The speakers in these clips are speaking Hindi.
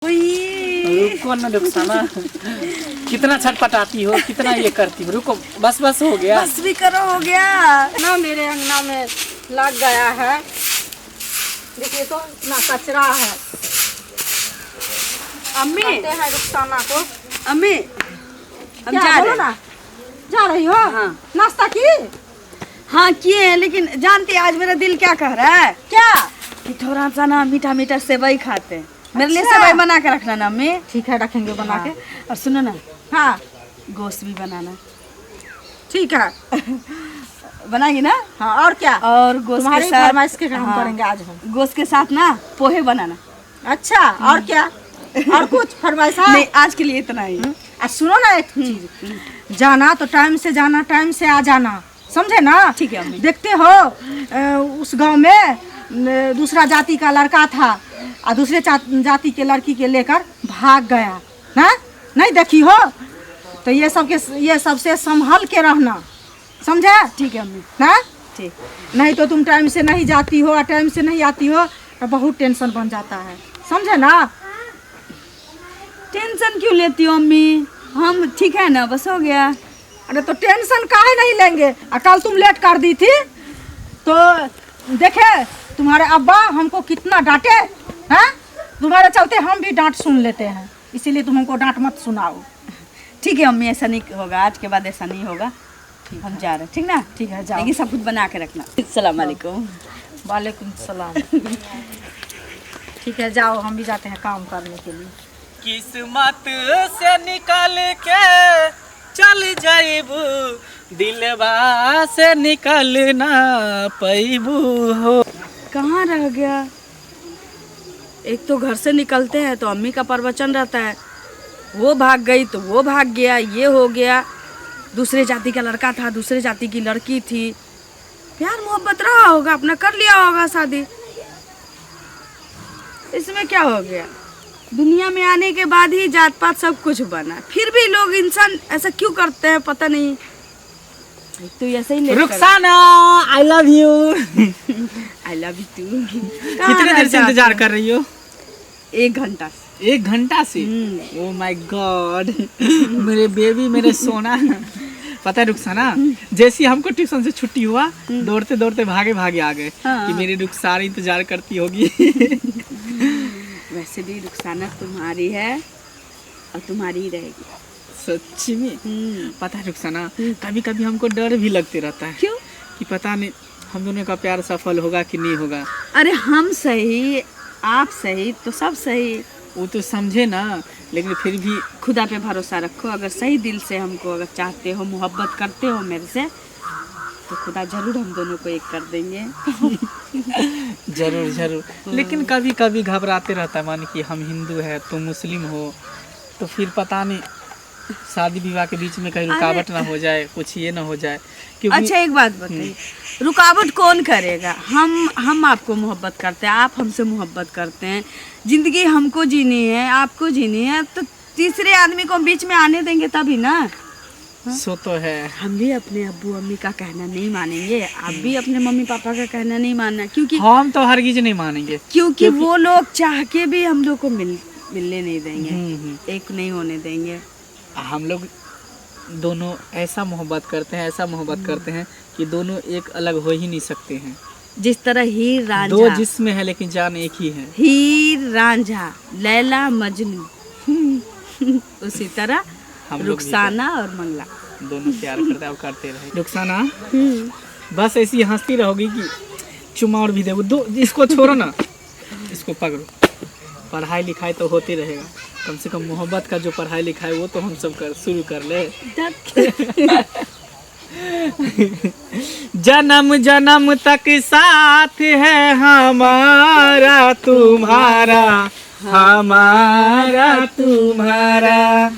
रुको ना रुखसाना, कितना छटपटाती हो, कितना ये करती हो। रुको बस बस हो गया, बस भी करो, हो गया ना। मेरे अंगना में लग गया है, देखिए तो ना कचरा है। अम्मी है रुखसाना को। अम्मी हम क्या जा बोलो रहे ना, जा रही हो? हाँ। नाश्ता की? हाँ किए हैं, लेकिन जानती आज मेरा दिल क्या कह रहा है क्या? कि थोड़ा सा ना मीठा मीठा सेवई खाते हैं। मेरे लिए अच्छा। सेवई बना के रखना ना अम्मी। ठीक है, रखेंगे बना के। और सुनो ना, हाँ गोश्त भी बनाना। ठीक है, बनाएगी ना? हाँ। और क्या? और गोश्त के तुम्हारी साथ फरमाइश के काम करेंगे आज हम। गोश्त के साथ ना पोहे बनाना। अच्छा, और क्या? और कुछ फरमाइश है? नहीं, आज के लिए इतना ही। सुनो ना, एक चीज, जाना तो टाइम से जाना, टाइम से आ जाना, समझे ना? ठीक है अम्मी। देखते हो उस गांव में दूसरा जाति का लड़का था और दूसरे जाति के लड़की के लेकर भाग गया ना, नहीं देखी हो? तो ये सबसे संभल के रहना, समझे? ठीक है अम्मी। ना ठीक। नहीं तो तुम टाइम से नहीं जाती हो और टाइम से नहीं आती हो तो बहुत टेंशन बन जाता है, समझे ना? टेंशन क्यों लेती हो अम्मी? हम ठीक है ना, बस हो गया। अरे तो टेंशन काहे नहीं लेंगे? कल तुम लेट कर दी थी तो देखे तुम्हारे अब्बा हमको कितना डांटे हैं। तुम्हारे चलते हम भी डांट सुन लेते हैं, इसीलिए तुम हमको डांट मत सुनाओ। ठीक है अम्मी, ऐसा नहीं होगा, आज के बाद ऐसा नहीं होगा। हम जा रहे हैं, ठीक ना? ठीक है, जाओ। लेकिन सब कुछ बना के रखना। अस्सलाम वालेकुम। वालेकुम सलाम। ठीक है, जाओ, हम भी जाते हैं काम करने के लिए। किस्मत से निकल के चल जाइबू, दिलवा से निकल ना पैबू हो। कहाँ रह गया? एक तो घर से निकलते हैं तो अम्मी का प्रवचन रहता है, वो भाग गई तो वो भाग गया, ये हो गया। दूसरे जाति का लड़का था, दूसरे जाति की लड़की थी। प्यार मोहब्बत रहा होगा, अपना कर लिया होगा शादी। इसमें क्या हो गया? दुनिया में आने के बाद ही जात पात सब कुछ बना, फिर भी लोग इंसान ऐसा क्यों करते हैं पता नहीं। तो ऐसे ही Rukhsana, I love you. I love you too. कितने देर से इंतजार कर रही हो? 1 घंटा से। 1 घंटा से? ओह माय गॉड, मेरे बेबी, मेरे सोना। पता है रुखसाना, जैसे हमको ट्यूशन से छुट्टी हुआ, दौड़ते दौड़ते भागे भागे आ गए कि मेरी रुखसाना इंतजार करती होगी। वैसे भी रुखसाना तुम्हारी है और तुम्हारी ही रहेगी। सच्ची में? पता है रुखसाना, कभी कभी हमको डर भी लगते रहता है। क्यों? कि पता नहीं हम दोनों का प्यार सफल होगा कि नहीं होगा। अरे हम सही, आप सही तो सब सही। वो तो समझे ना, लेकिन फिर भी खुदा पे भरोसा रखो। अगर सही दिल से हमको अगर चाहते हो, मोहब्बत करते हो मेरे से, तो खुदा जरूर हम दोनों को एक कर देंगे। जरूर जरूर। लेकिन कभी कभी घबराते रहता है मन कि हम हिंदू है तुम मुस्लिम हो, तो फिर पता नहीं शादी विवाह के बीच में कहीं रुकावट ना हो जाए, कुछ ये ना हो जाए। क्योंकि अच्छा एक बात बताइए, रुकावट कौन करेगा? हम आपको मोहब्बत करते हैं, आप हमसे मोहब्बत करते हैं, जिंदगी हमको जीनी है, आपको जीनी है, तो तीसरे आदमी को बीच में आने देंगे तभी ना। सो तो है। हम भी अपने अब्बू अम्मी का कहना नहीं मानेंगे, आप भी अपने मम्मी पापा का कहना नहीं मानना, क्योंकि हम तो हरगिज नहीं मानेंगे। क्योंकि वो लोग चाह के भी हम लोग को मिलने नहीं देंगे, एक नहीं होने देंगे। हम लोग दोनों ऐसा मोहब्बत करते हैं, ऐसा मोहब्बत करते हैं कि दोनों एक अलग हो ही नहीं सकते हैं। जिस तरह हीर रांझा, 2 जिस्म है लेकिन जान एक ही है। हीर रांझा, लैला मजनू, उसी तरह हम रुखसाना और मंगला दोनों प्यार करते हैं और करते रहे। रुखसाना बस ऐसी हंसती रहोगी कि चुमा और भी दे दो। इसको छोड़ो ना, इसको पकड़ो। पढ़ाई लिखाई तो होती रहेगा, कम से कम मोहब्बत का जो पढ़ाई लिखाई वो तो हम सब शुरू कर ले। जन्म जन्म तक साथ है हमारा तुम्हारा, हमारा तुम्हारा।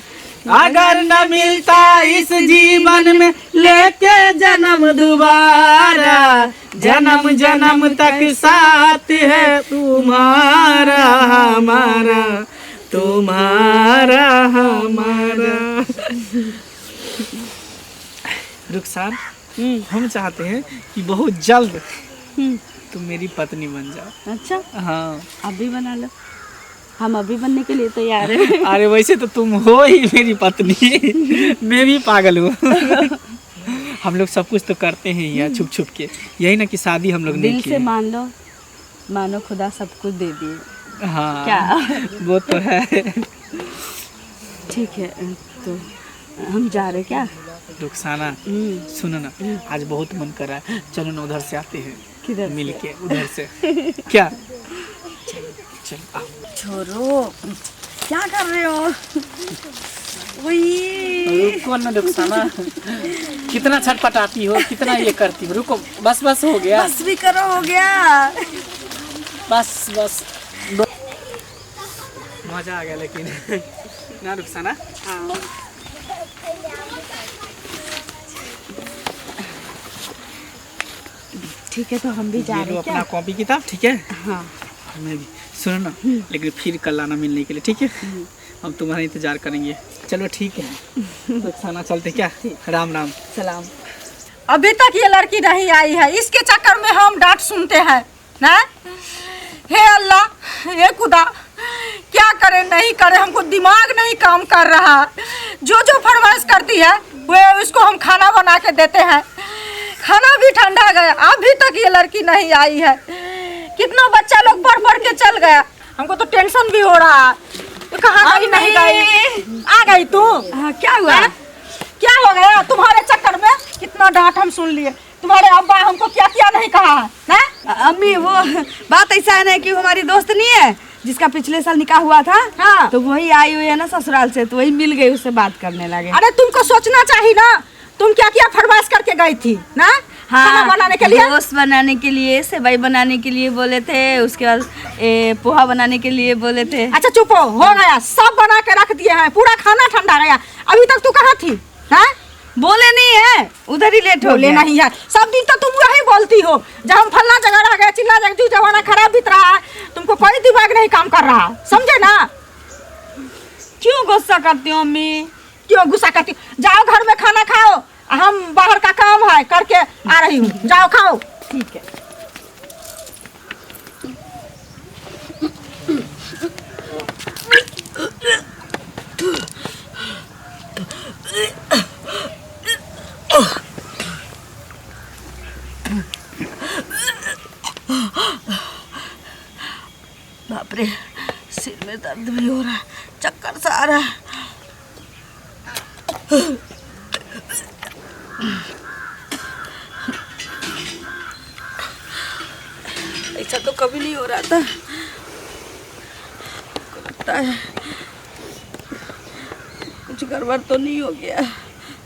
अगर न मिलता इस जीवन में लेके जन्म दोबारा, जन्म जन्म तक साथ है तुम्हारा हमारा, तुम्हारा हमारा। रुखसार, हम चाहते हैं कि बहुत जल्द तुम मेरी पत्नी बन जाओ। अच्छा हाँ, आप भी बना लो। हम अभी बनने के लिए तैयार हैं। अरे वैसे तो तुम हो ही मेरी पत्नी, मैं भी पागल हूँ। हम लोग सब कुछ तो करते हैं यार छुप छुप के, यही ना कि शादी हम लोग नहीं दिल की से है। मान लो, मानो खुदा सब कुछ दे दिए। हाँ क्या? वो तो है। ठीक है, तो हम जा रहे क्या? रुखसाना सुनो ना, आज बहुत मन कर रहा है, चलो ना उधर से आते हैं, किधर से? मिल के उधर से। क्या? चलो आओ। छोरो, क्या कर रहे हो? वही रुको ना रुखसाना, कितना छटपटाती हो, कितना ये करती हो, रुको बस बस हो गया, बस भी करो, हो गया। बस बस। मजा आ गया लेकिन ना रुखसाना। हाँ। ठीक है, तो हम भी जा ये रहे लो हैं क्या? अपना कॉपी किताब, ठीक है? हाँ। मैं भी, सुनो ना, लेकिन फिर कल आना मिलने के लिए, ठीक है? हम तुम्हारा इंतजार करेंगे। चलो ठीक है, रुखसाना चलते क्या? राम राम। सलाम। अभी तक ये लड़की नहीं आई है, इसके चक्कर में हम डांट सुनते हैं ना। हे अल्लाह, हे खुदा, क्या करे नहीं करे, हमको दिमाग नहीं काम कर रहा। जो जो फरमाइश करती है वो उसको हम खाना बना के देते हैं, खाना भी ठंडा गया, अभी तक ये लड़की नहीं आई है। कितना बच्चा लोग पढ़ पढ़ के चल गया, हमको तो टेंशन भी हो रहा है। तो कहाँ गई नहीं गई? आ गई तू? हाँ, क्या हुआ? क्या हो गया? तुम्हारे चक्कर में कितना डांट हम सुन लिए। तुम्हारे अब्बा हमको क्या क्या नहीं कहा है ना? अम्मी, वो बात ऐसा है ना कि हमारी दोस्त नहीं है जिसका पिछले साल निकाह हुआ था। हाँ। तो वही आई हुई है ना ससुराल से, तो वही मिल गई, उससे बात करने लगे। अरे तुमको सोचना चाहिए ना, तुम क्या क्या फरमाइश करके गई थी ना? खाना बनाने के लिए, गोश्त बनाने के लिए, सेवई बनाने के लिए बोले थे, उसके बाद पोहा बनाने के लिए बोले थे। अच्छा चुप हो गया, सब बना के रख दिए हैं, पूरा खाना ठंडा गया। अभी तक तू कहाँ थी? हाँ? बोले नहीं है, उधर ही लेट हो बोले गया। नहीं है, सब दिन तो तुम वही बोलती हो, जब हम फलना जगह रह गए, चिल्ला जगह, जो जमाना खराब बीत रहा है, तुमको कोई दिमाग नहीं काम कर रहा, समझे ना? क्यों गुस्सा करती हो अम्मी? क्यों गुस्सा करती? जाओ घर में खाना खाओ, हम बाहर का काम है करके आ रही हूँ, जाओ खाओ। ठीक है। बाप रे, सिर में दर्द भी हो रहा है, चक्कर सा आ रहा है। ऐसा तो कभी नहीं हो रहा था। लगता है कुछ गड़बड़ तो नहीं हो गया,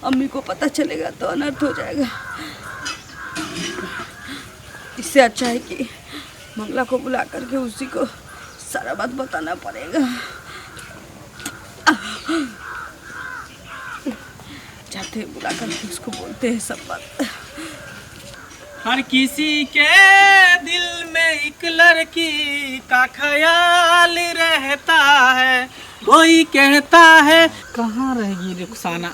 अम्मी को पता चलेगा तो अनर्थ हो जाएगा। इससे अच्छा है कि मंगला को बुला करके उसी को सारा बात बताना पड़ेगा। जाते हैं बुला करके उसको बोलते हैं सब बात। हर किसी के दिल में एक लड़की का ख्याल रहता है, कोई कहता है। कहाँ रहेगी रुखसाना?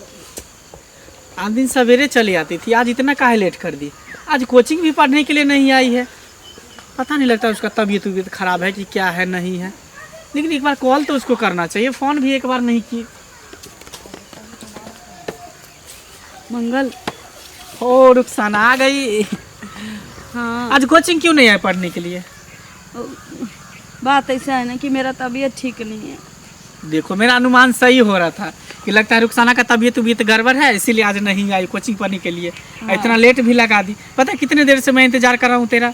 आज दिन सवेरे चली आती थी, आज इतना काहे लेट कर दी? आज कोचिंग भी पढ़ने के लिए नहीं आई है, पता नहीं लगता उसका तबीयत खराब है कि क्या है नहीं है। लेकिन एक बार कॉल तो उसको करना चाहिए, फ़ोन भी एक बार नहीं की। मंगल, ओ रुखसाना आ गई। हाँ, आज कोचिंग क्यों नहीं आए पढ़ने के लिए? बात ऐसा है ना कि मेरा तबीयत ठीक नहीं है। देखो मेरा अनुमान सही हो रहा था कि लगता है रुखसाना का तबीयत गड़बड़ है, इसीलिए आज नहीं आई कोचिंग पढ़ने के लिए। हाँ। इतना लेट भी लगा दी, पता है कितने देर से मैं इंतजार कर रहा हूँ तेरा।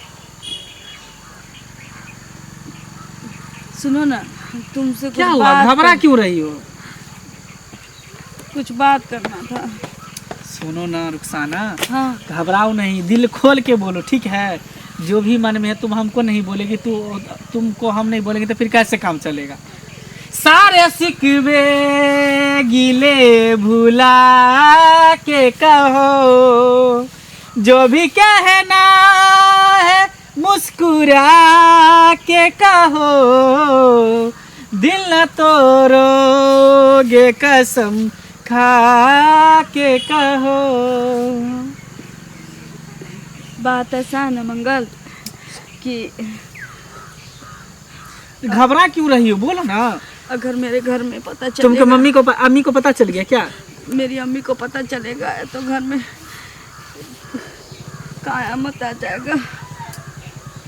सुनो ना, तुमसे क्या हुआ, घबरा क्यों रही हो? कुछ बात करना था। सुनो ना रुखसाना, हाँ, घबराओ नहीं, दिल खोल के बोलो, ठीक है? जो भी मन में है तुम हमको नहीं बोलेगी, तुमको हम नहीं बोलेंगे तो फिर कैसे काम चलेगा? सारे सिकवे गिले भुला के कहो, जो भी कहना है मुस्कुरा के कहो, दिल न तोड़ोगे कसम खा के कहो। बात ऐसा है ना मंगल कि घबरा क्यों रही हो, बोलो ना। अगर मेरे घर में पता तुमके चलेगा, मम्मी को अम्मी को पता चल गया क्या? मेरी अम्मी को पता चलेगा तो घर में कयामत आ जाएगा।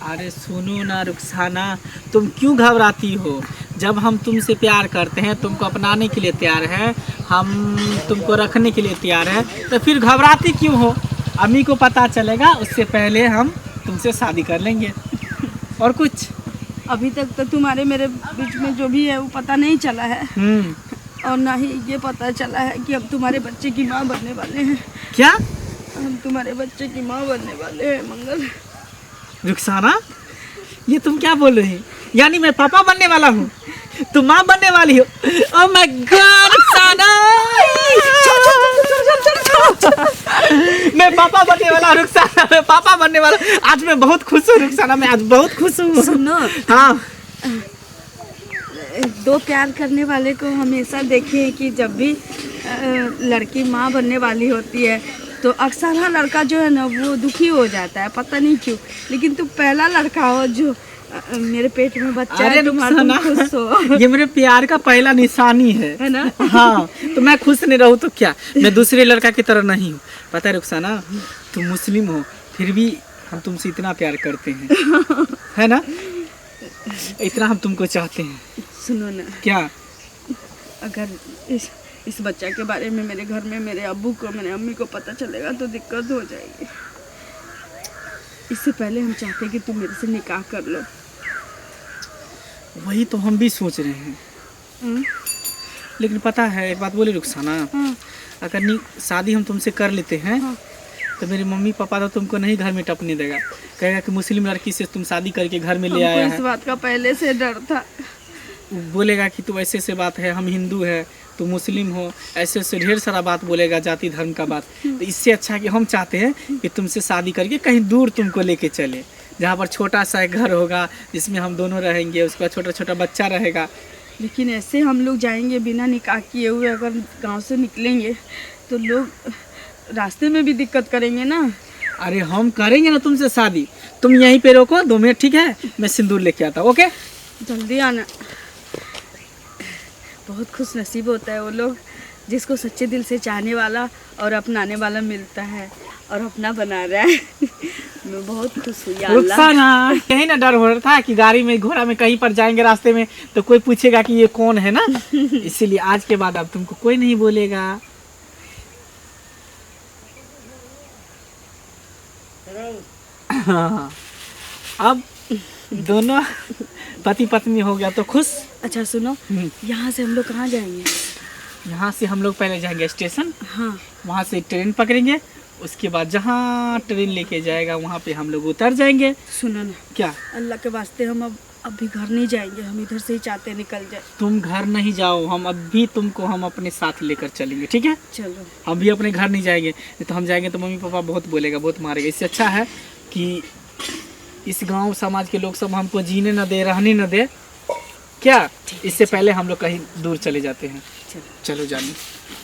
अरे सुनो ना रुखसाना, तुम क्यों घबराती हो? जब हम तुमसे प्यार करते हैं, तुमको अपनाने के लिए तैयार हैं, हम तुमको रखने के लिए तैयार हैं, तो फिर घबराती क्यों हो? अम्मी को पता चलेगा, उससे पहले हम तुमसे शादी कर लेंगे। और कुछ? अभी तक तो तुम्हारे मेरे बीच में जो भी है वो पता नहीं चला है, और ना ही ये पता चला है कि अब तुम्हारे बच्चे की माँ बनने वाले हैं। क्या? हम तुम्हारे बच्चे की माँ बनने वाले हैं मंगल। रुखसाना, ये तुम क्या बोल रही? यानी मैं पापा बनने वाला हूँ, तुम माँ बनने वाली हो? ओह माय गॉड रुखसाना, मैं पापा बनने वाला हूँ रुखसाना, मैं पापा बनने वाला। आज मैं बहुत खुश हूँ रुखसाना, मैं आज बहुत खुश हूँ। सुनो, हाँ, दो प्यार करने वाले को हमेशा देखें कि जब भी लड़की माँ बनने वाली होती है तो अक्सर हाँ लड़का जो है ना वो दुखी हो जाता है, पता नहीं क्यों। लेकिन तुम पहला लड़का हो जो मेरे पेट में बच्चा है, तुम्हारा तुम खुश हो। ये मेरे प्यार का पहला निशानी है ना? हाँ, तो मैं खुश नहीं रहूँ तो क्या? मैं दूसरे लड़का की तरह नहीं हूँ। पता है रुखसाना, तुम मुस्लिम हो फिर भी हम तुमसे इतना प्यार करते हैं, है ना? इतना हम तुमको चाहते हैं। सुनो ना, क्या? अगर इस बच्चा के बारे में मेरे घर में मेरे अब्बू को मेरे अम्मी को पता चलेगा तो दिक्कत हो जाएगी। इससे पहले हम चाहते हैं कि तुम मेरे से निकाह कर लो। वही तो हम भी सोच रहे हैं। लेकिन पता है एक बात बोले रुखसाना, अगर शादी हम तुमसे कर लेते हैं तो मेरे मम्मी पापा तो तुमको नहीं घर में टपने देगा, कहेगा कि मुस्लिम लड़की से तुम शादी करके घर में ले आया है। इस बात का पहले से डर था। बोलेगा कि तू ऐसे से बात है, हम हिंदू है, तू मुस्लिम हो, ऐसे ऐसे ढेर सारा बात बोलेगा, जाति धर्म का बात। तो इससे अच्छा कि हम चाहते हैं कि तुमसे शादी करके कहीं दूर तुमको लेके चले, जहाँ पर छोटा सा एक घर होगा जिसमें हम दोनों रहेंगे, उसके बाद छोटा छोटा बच्चा रहेगा। लेकिन ऐसे हम लोग जाएंगे बिना निकाह किए हुए, अगर गांव से निकलेंगे तो लोग रास्ते में भी दिक्कत करेंगे ना। अरे हम करेंगे ना तुमसे शादी, तुम यहीं पे रोको 2 मिनट, ठीक है? मैं सिंदूर लेके आता हूँ। ओके, जल्दी आना। बहुत खुश नसीब होता है वो लोग जिसको सच्चे दिल से चाहने वाला और अपनाने वाला मिलता है और अपना बना रहा है। मैं बहुत खुश हुई। रुखसाना, यही ना डर हो रहा था कि गाड़ी में घोड़ा में कहीं पर जाएंगे रास्ते में तो कोई पूछेगा कि ये कौन है ना, इसीलिए आज के बाद अब तुमको कोई नहीं बोलेगा। हाँ, अब दोनों पति पत्नी हो गया तो खुश। अच्छा सुनो, यहाँ से हम लोग कहाँ जाएंगे? यहाँ से हम लोग पहले जाएंगे स्टेशन, हाँ, वहाँ से ट्रेन पकड़ेंगे, उसके बाद जहाँ ट्रेन लेके जाएगा वहाँ पे हम लोग उतर जाएंगे। सुनो ना, क्या? अल्लाह के वास्ते हम अब अभी घर नहीं जाएंगे, हम इधर से ही चाहते निकल जाए। तुम घर नहीं जाओ, हम अभी तुमको हम अपने साथ लेकर चलेंगे, ठीक है? चलो। हम भी अपने घर नहीं जाएंगे, नहीं तो हम जाएंगे तो मम्मी पापा बहुत बोलेगा, बहुत मारेगा। इससे अच्छा है कि इस गांव समाज के लोग सब हमको जीने न दे, रहने न दे, क्या? इससे पहले हम लोग कहीं दूर चले जाते हैं। चलो जानी।